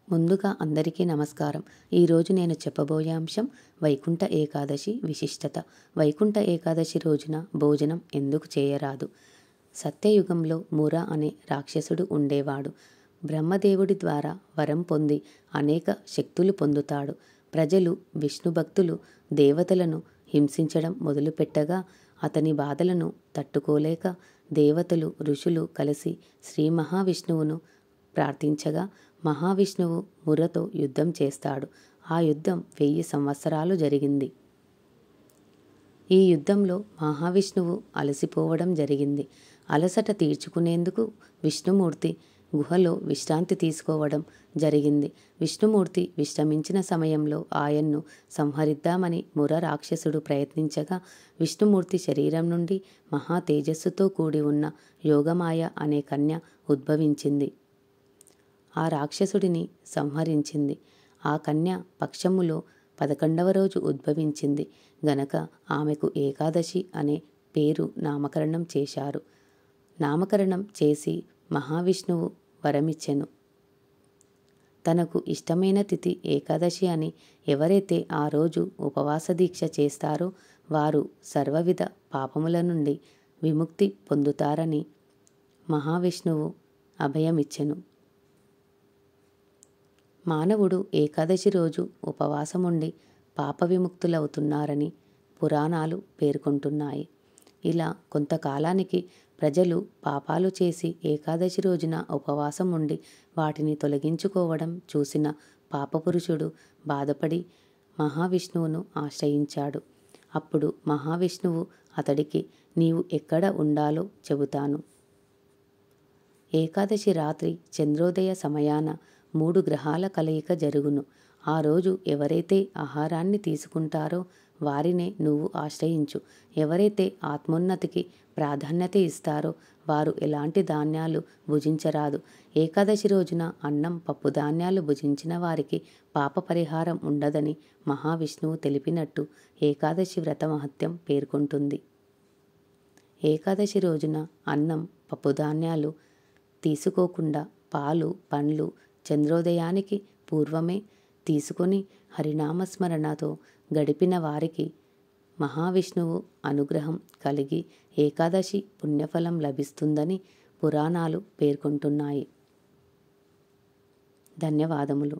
ముందుగా అందరికీ నమస్కారం. ఈరోజు నేను చెప్పబోయే అంశం వైకుంఠ ఏకాదశి విశిష్టత. వైకుంఠ ఏకాదశి రోజున భోజనం ఎందుకు చేయరాదు? సత్యయుగంలో ముర అనే రాక్షసుడు ఉండేవాడు. బ్రహ్మదేవుడి ద్వారా వరం పొంది అనేక శక్తులు పొందుతాడు. ప్రజలు విష్ణు భక్తులు దేవతలను హింసించడం మొదలుపెట్టగా అతని బాధలను తట్టుకోలేక దేవతలు ఋషులు కలిసి శ్రీ మహావిష్ణువును ప్రార్థించగా మహావిష్ణువు మురతో యుద్ధం చేస్తాడు. ఆ యుద్ధం 1000 సంవత్సరాలు జరిగింది. ఈ యుద్ధంలో మహావిష్ణువు అలసిపోవడం జరిగింది. అలసట తీర్చుకునేందుకు విష్ణుమూర్తి గుహలో విశ్రాంతి తీసుకోవడం జరిగింది. విష్ణుమూర్తి విశ్రమించిన సమయంలో ఆయన్ను సంహరిద్దామని ముర రాక్షసుడు ప్రయత్నించగా విష్ణుమూర్తి శరీరం నుండి మహా తేజస్సుతో కూడి ఉన్న యోగమాయ అనే కన్య ఉద్భవించింది. ఆ రాక్షసుడిని సంహరించింది. ఆ కన్య పక్షములో 11వ రోజు ఉద్భవించింది గనక ఆమెకు ఏకాదశి అనే పేరు నామకరణం చేశారు. నామకరణం చేసి మహావిష్ణువు వరమిచ్చెను. తనకు ఇష్టమైన తిథి ఏకాదశి అని ఎవరైతే ఆ రోజు ఉపవాస దీక్ష చేస్తారో వారు సర్వవిధ పాపముల నుండి విముక్తి పొందుతారని మహావిష్ణువు అభయమిచ్చెను. మానవుడు ఏకాదశి రోజు ఉపవాసముండి పాప విముక్తులవుతున్నారని పురాణాలు పేర్కొంటున్నాయి. ఇలా కొంతకాలానికి ప్రజలు పాపాలు చేసి ఏకాదశి రోజున ఉపవాసం ఉండి వాటిని తొలగించుకోవడం చూసిన పాపపురుషుడు బాధపడి మహావిష్ణువును ఆశ్రయించాడు. అప్పుడు మహావిష్ణువు అతడికి నీవు ఎక్కడ ఉండాలో చెబుతాను. ఏకాదశి రాత్రి చంద్రోదయ సమయాన 3 గ్రహాల కలయిక జరుగును. ఆ రోజు ఎవరైతే ఆహారాన్ని తీసుకుంటారో వారినే నువ్వు ఆశ్రయించు. ఎవరైతే ఆత్మోన్నతికి ప్రాధాన్యత ఇస్తారో వారు ఎలాంటి ధాన్యాలు భుజించరాదు. ఏకాదశి రోజున అన్నం పప్పు ధాన్యాలు భుజించిన వారికి పాప పరిహారం ఉండదని మహావిష్ణువు తెలిపినట్టు ఏకాదశి వ్రత మహత్యం పేర్కొంటుంది. ఏకాదశి రోజున అన్నం పప్పు ధాన్యాలు తీసుకోకుండా పాలు పండ్లు చంద్రోదయానికి పూర్వమే తీసుకొని హరినామస్మరణతో గడిపిన వారికి మహావిష్ణువు అనుగ్రహం కలిగి ఏకాదశి పుణ్యఫలం లభిస్తుందని పురాణాలు పేర్కొంటున్నాయి. ధన్యవాదములు.